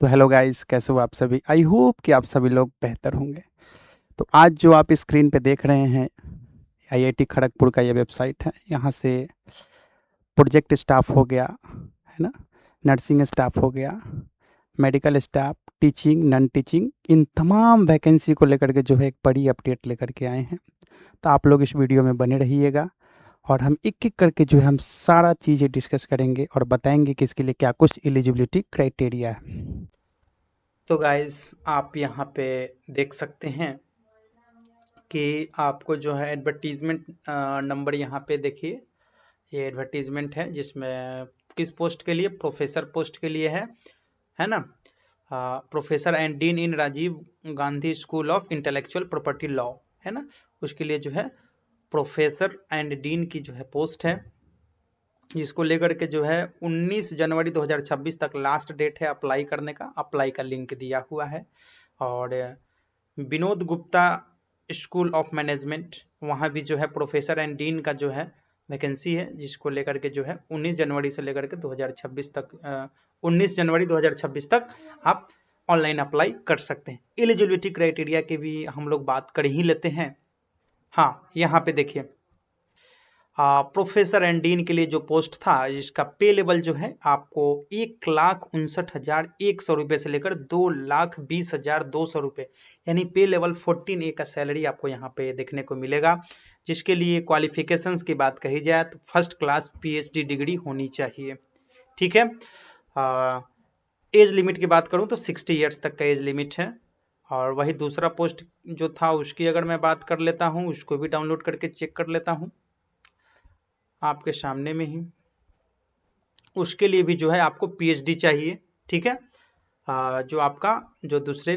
तो hello guys, कैसे हो आप सभी। आई होप कि आप सभी लोग बेहतर होंगे। तो आज जो आप स्क्रीन पे देख रहे हैं, आईआईटी खड़गपुर का ये वेबसाइट है। यहाँ से प्रोजेक्ट स्टाफ हो गया, है ना, नर्सिंग स्टाफ हो गया, medical staff, teaching, non teaching, इन तमाम वैकेंसी को लेकर के जो है एक बड़ी अपडेट लेकर के आए हैं। तो आप लोग इस वीडियो में बने रहिएगा और हम एक एक करके जो है हम सारा चीज़ें डिस्कस करेंगे और बताएंगे कि इसके लिए क्या कुछ एलिजिबिलिटी क्राइटेरिया है। तो गाइस, आप यहाँ पे देख सकते हैं कि आपको जो है एडवर्टीजमेंट नंबर यहाँ पे देखिए। ये एडवर्टीजमेंट है जिसमें किस पोस्ट के लिए, प्रोफेसर पोस्ट के लिए है ना। Professor and dean in Rajiv Gandhi school of intellectual property law, है ना। उसके लिए जो है प्रोफेसर एंड डीन की जो है पोस्ट है, जिसको लेकर के जो है 19 जनवरी 2026 तक लास्ट डेट है अप्लाई करने का। अप्लाई का लिंक दिया हुआ है। और Vinod Gupta school of management, वहाँ भी जो है प्रोफेसर एंड डीन का जो है वैकेंसी है, जिसको लेकर के जो है 19 जनवरी से लेकर के 2026 तक 19 जनवरी 2026 तक आप ऑनलाइन अप्लाई कर सकते हैं। एलिजिबिलिटी क्राइटेरिया की भी हम लोग बात कर ही लेते हैं। हाँ, यहाँ पे देखिए, प्रोफेसर एंड डीन के लिए जो पोस्ट था, जिसका पे लेवल जो है आपको 1,59,100 रुपये से लेकर 2,20,200 रुपये, यानी पे लेवल 14A का सैलरी आपको यहाँ पे देखने को मिलेगा। जिसके लिए क्वालिफिकेशंस की बात कही जाए तो फर्स्ट क्लास पीएचडी डिग्री होनी चाहिए। ठीक है। एज लिमिट की बात करूँ तो 60 ईयर्स तक का एज लिमिट है। और वही दूसरा पोस्ट जो था उसकी अगर मैं बात कर लेता हूँ, उसको भी डाउनलोड करके चेक कर लेता हूँ आपके सामने में ही। उसके लिए भी जो है आपको पीएचडी चाहिए। ठीक है। जो आपका जो दूसरे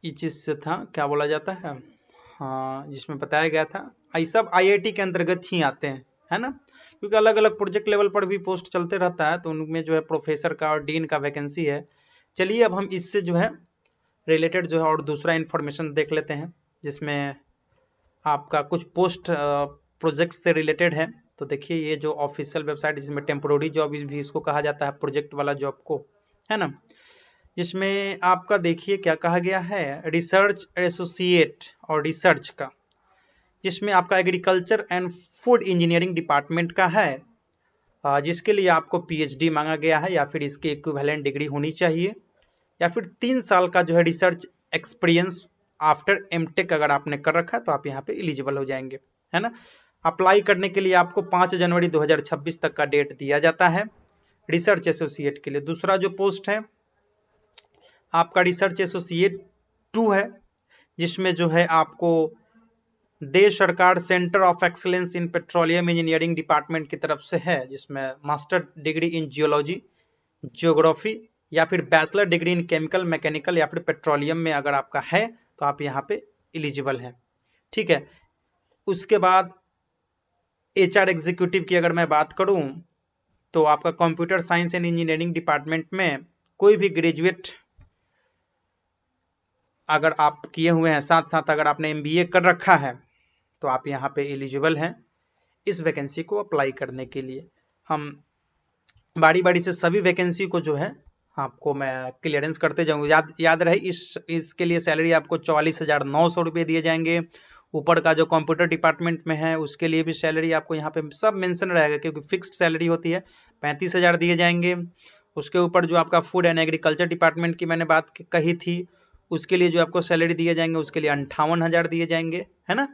चीज से था, क्या बोला जाता है, हाँ, जिसमें बताया गया था, ये सब आईआईटी के अंतर्गत ही आते हैं, है ना। क्योंकि अलग अलग प्रोजेक्ट लेवल पर भी पोस्ट चलते रहता है, तो उनमें जो है प्रोफेसर का और डीन का वैकेंसी है। चलिए अब हम इससे जो है रिलेटेड जो है और दूसरा इंफॉर्मेशन देख लेते हैं, जिसमें आपका कुछ पोस्ट प्रोजेक्ट से रिलेटेड है। तो देखिए, ये जो ऑफिशियल वेबसाइट, जिसमें टेम्पोररी जॉब भी इसको कहा जाता है, प्रोजेक्ट वाला जॉब को, है ना। जिसमें आपका देखिए क्या कहा गया है, रिसर्च एसोसिएट और रिसर्च का, जिसमें आपका agriculture and food engineering department का है। जिसके लिए आपको पीएचडी मांगा गया है, या फिर इसकी इक्विवेलेंट डिग्री होनी चाहिए, या फिर 3 साल का जो है रिसर्च एक्सपीरियंस आफ्टर एमटेक अगर आपने कर रखा है तो आप यहाँ पे एलिजिबल हो जाएंगे, है ना। अप्लाई करने के लिए आपको 5 जनवरी 2026 तक का डेट दिया जाता है रिसर्च एसोसिएट के लिए। दूसरा जो पोस्ट है आपका रिसर्च एसोसिएट 2 है, जिसमें जो है आपको देश सरकार centre of excellence in petroleum engineering department की तरफ से है, जिसमें master degree in geology, geography, या फिर bachelor degree in chemical, mechanical या फिर पेट्रोलियम में अगर आपका है तो आप यहाँ पे एलिजिबल हैं। ठीक है। उसके बाद एचआर एग्जीक्यूटिव की अगर मैं बात करूं तो आपका computer science and engineering department में कोई भी ग्रेजुएट अगर आप किए हुए हैं, साथ साथ अगर आपने एमबीए कर रखा है, तो आप यहाँ पे एलिजिबल हैं इस वैकेंसी को अप्लाई करने के लिए। हम बारी बारी से सभी वैकेंसी को जो है आपको मैं क्लियरेंस करते जाऊंगा। याद रहे, इसके लिए सैलरी आपको 44,900 रुपये दिए जाएंगे। ऊपर का जो कंप्यूटर डिपार्टमेंट में है उसके लिए भी सैलरी आपको यहाँ पे सब मेंशन रहेगा, क्योंकि फिक्स्ड सैलरी होती है, 35,000 दिए जाएंगे। उसके ऊपर जो आपका फूड एंड एग्रीकल्चर डिपार्टमेंट की मैंने बात कही थी, उसके लिए जो आपको सैलरी दिए जाएंगे उसके लिए 58,000 दिए जाएंगे, है ना।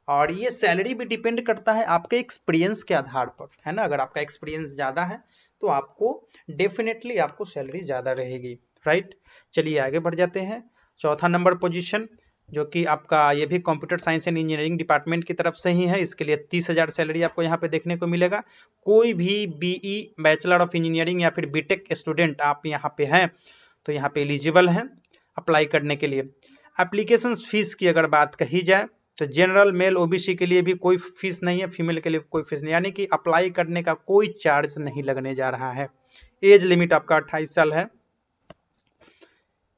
और ये सैलरी भी डिपेंड करता है आपके एक्सपीरियंस के आधार पर, है ना। अगर आपका एक्सपीरियंस ज़्यादा है तो आपको डेफिनेटली आपको सैलरी ज़्यादा रहेगी, राइट। चलिए आगे बढ़ जाते हैं। चौथा नंबर पोजीशन, जो कि आपका ये भी computer science and engineering department की तरफ से ही है, इसके लिए 30,000 सैलरी आपको यहाँ पे देखने को मिलेगा। कोई भी बीई, बैचलर ऑफ इंजीनियरिंग या फिर बीटेक स्टूडेंट आप यहाँ पे हैं तो यहाँ पे एलिजिबल हैं अप्लाई करने के लिए। एप्लीकेशन फीस की अगर बात कही जाए तो जनरल मेल ओबीसी के लिए भी कोई फीस नहीं है, फीमेल के लिए कोई फीस नहीं, यानी कि अप्लाई करने का कोई चार्ज नहीं लगने जा रहा है। एज लिमिट आपका 28 साल है।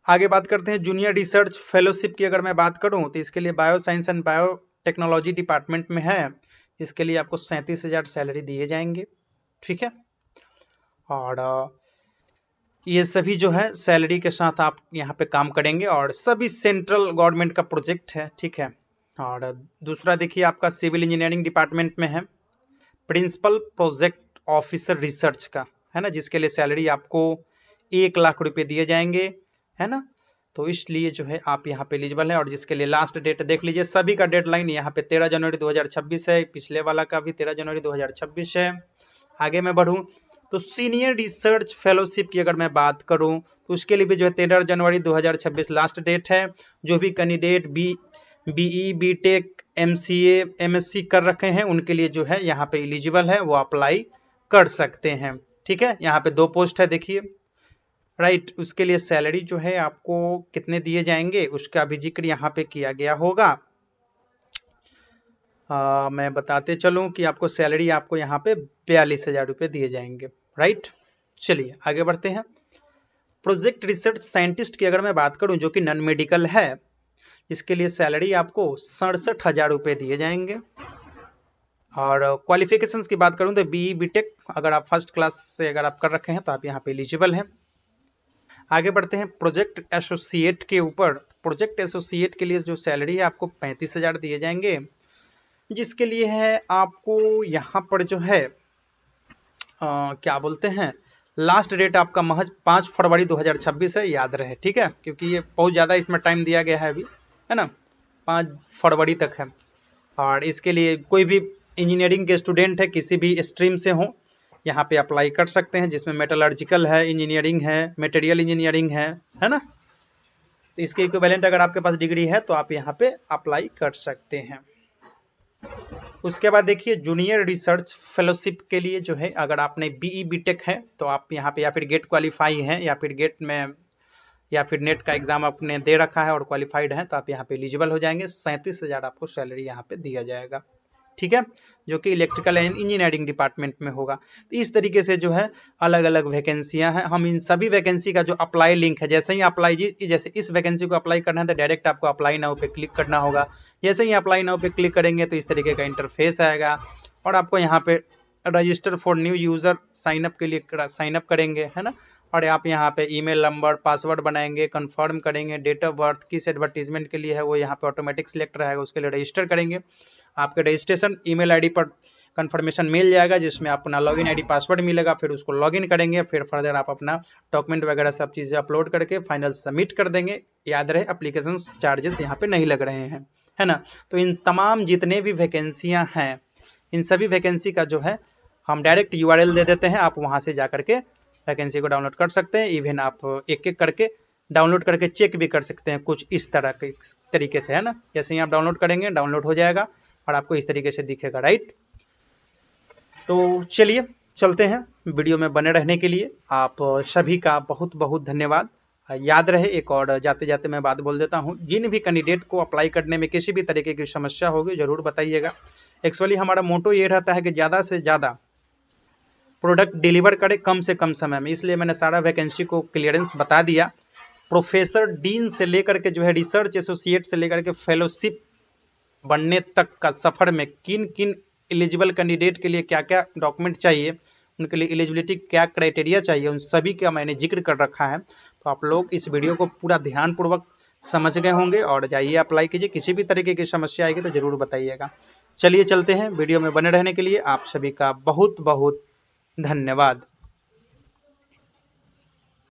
आगे बात करते हैं जूनियर रिसर्च फेलोशिप की अगर मैं बात करूं तो इसके लिए bio science and bio technology department में है, इसके लिए आपको 37,000 सैलरी दिए जाएंगे। ठीक है। और ये सभी जो है सैलरी के साथ आप यहाँ पे काम करेंगे और सभी सेंट्रल गवर्नमेंट का प्रोजेक्ट है, ठीक है। और दूसरा देखिए आपका सिविल इंजीनियरिंग डिपार्टमेंट में है प्रिंसिपल प्रोजेक्ट ऑफिसर रिसर्च का, है ना, जिसके लिए सैलरी आपको 1 लाख रुपए दिए जाएंगे, है ना। तो इसलिए जो है आप यहाँ पे एलिजिबल है और जिसके लिए लास्ट डेट देख लीजिए, सभी का डेडलाइन यहाँ पे 13 जनवरी 2026 है, पिछले वाला का भी 13 जनवरी 2026 है। आगे मैं बढ़ूँ तो सीनियर रिसर्च फेलोशिप की अगर मैं बात करूं तो उसके लिए भी जो है 13 जनवरी 2026 लास्ट डेट है। जो भी candidate BE BTech MCA MSc कर रखे हैं उनके लिए जो है यहाँ पे एलिजिबल है, वो अप्लाई कर सकते हैं, ठीक है। यहाँ पे 2 पोस्ट है देखिए, राइट। उसके लिए सैलरी जो है आपको कितने दिए जाएंगे उसका भी जिक्र यहाँ पे किया गया होगा। मैं बताते चलूं कि आपको सैलरी आपको यहाँ पे 42,000 रुपये दिए जाएंगे, राइट। चलिए आगे बढ़ते हैं। प्रोजेक्ट रिसर्च साइंटिस्ट की अगर मैं बात करूं जो कि नॉन मेडिकल है, इसके लिए सैलरी आपको 67,000 रुपये दिए जाएंगे। और क्वालिफिकेशंस की बात करूं तो बीई बीटेक अगर आप फर्स्ट क्लास से अगर आप कर रखे हैं तो आप यहाँ पे एलिजिबल हैं। आगे बढ़ते हैं प्रोजेक्ट एसोसिएट के ऊपर। प्रोजेक्ट एसोसिएट के लिए जो सैलरी है आपको 35,000 दिए जाएंगे, जिसके लिए है आपको यहाँ पर जो है क्या बोलते हैं, लास्ट डेट आपका महज 5 फरवरी 2026 है, याद रहे, ठीक है, क्योंकि ये बहुत ज़्यादा इसमें टाइम दिया गया है अभी, है ना, 5 फरवरी तक है। और इसके लिए कोई भी इंजीनियरिंग के स्टूडेंट है किसी भी स्ट्रीम से हो यहाँ पे अप्लाई कर सकते हैं, जिसमें मेटलर्जिकल है, इंजीनियरिंग है, मटेरियल इंजीनियरिंग है ना। तो इसके इक्विवेलेंट अगर आपके पास डिग्री है तो आप यहाँ पे अप्लाई कर सकते हैं। उसके बाद देखिए जूनियर रिसर्च फेलोशिप के लिए जो है अगर आपने बीई बीटेक है तो आप यहाँ पे या फिर गेट क्वालिफाई हैं या फिर गेट में या फिर नेट का एग्जाम आपने दे रखा है और क्वालिफाइड है तो आप यहाँ पे एलिजिबल हो जाएंगे। 37,000 आपको सैलरी यहाँ पे दिया जाएगा, ठीक है, जो कि इलेक्ट्रिकल एंड इंजीनियरिंग डिपार्टमेंट में होगा। तो इस तरीके से जो है अलग अलग वैकेंसियां हैं। हम इन सभी वैकेंसी का जो अप्लाई लिंक है, जैसे ही अप्लाई जैसे इस वैकेंसी को अप्लाई करना है तो डायरेक्ट आपको अप्लाई नाउ पे क्लिक करना होगा। जैसे ही अप्लाई नाउ पे क्लिक करेंगे तो इस तरीके का इंटरफेस आएगा और आपको यहाँ पे register for new user sign up के लिए साइनअप करेंगे, है ना। और आप यहाँ पे ईमेल नंबर पासवर्ड बनाएंगे, कंफर्म करेंगे, डेट ऑफ बर्थ किस एडवर्टीजमेंट के लिए है वो यहाँ पे ऑटोमेटिक सिलेक्ट रहेगा, उसके लिए रजिस्टर करेंगे। आपके रजिस्ट्रेशन ईमेल आईडी पर कंफर्मेशन मिल जाएगा जिसमें अपना लॉगिन आईडी पासवर्ड मिलेगा, फिर उसको लॉगिन करेंगे, फिर फर्दर आप अपना डॉक्यूमेंट वगैरह सब चीज़ें अपलोड करके फाइनल सबमिट कर देंगे। याद रहे एप्लीकेशन चार्जेस यहाँ पे नहीं लग रहे हैं, है ना। तो इन तमाम जितने भी वैकेंसियाँ हैं इन सभी वैकेंसी का जो है हम डायरेक्ट URL दे देते हैं, आप वहाँ से जा करके वैकेंसी को डाउनलोड कर सकते हैं। इवन आप एक एक करके डाउनलोड करके चेक भी कर सकते हैं कुछ इस तरह के तरीके से, है ना। जैसे ही आप डाउनलोड करेंगे डाउनलोड हो जाएगा और आपको इस तरीके से दिखेगा, राइट। तो चलिए चलते हैं, वीडियो में बने रहने के लिए आप सभी का बहुत बहुत धन्यवाद। याद रहे एक और जाते जाते मैं बात बोल देता हूँ, जिन भी कैंडिडेट को अप्लाई करने में किसी भी तरीके की समस्या होगी जरूर बताइएगा। एक्चुअली हमारा मोटो ये रहता है कि ज़्यादा से ज़्यादा प्रोडक्ट डिलीवर करे कम से कम समय में, इसलिए मैंने सारा वैकेंसी को क्लियरेंस बता दिया। प्रोफेसर डीन से लेकर के जो है रिसर्च एसोसिएट से लेकर के फेलोशिप बनने तक का सफ़र में किन किन एलिजिबल कैंडिडेट के लिए क्या क्या डॉक्यूमेंट चाहिए, उनके लिए एलिजिबिलिटी क्या क्राइटेरिया चाहिए, उन सभी का मैंने जिक्र कर रखा है। तो आप लोग इस वीडियो को पूरा ध्यानपूर्वक समझ गए होंगे और जाइए अप्लाई कीजिए। किसी भी तरीके की समस्या आएगी तो ज़रूर बताइएगा। चलिए चलते हैं, वीडियो में बने रहने के लिए आप सभी का बहुत बहुत धन्यवाद।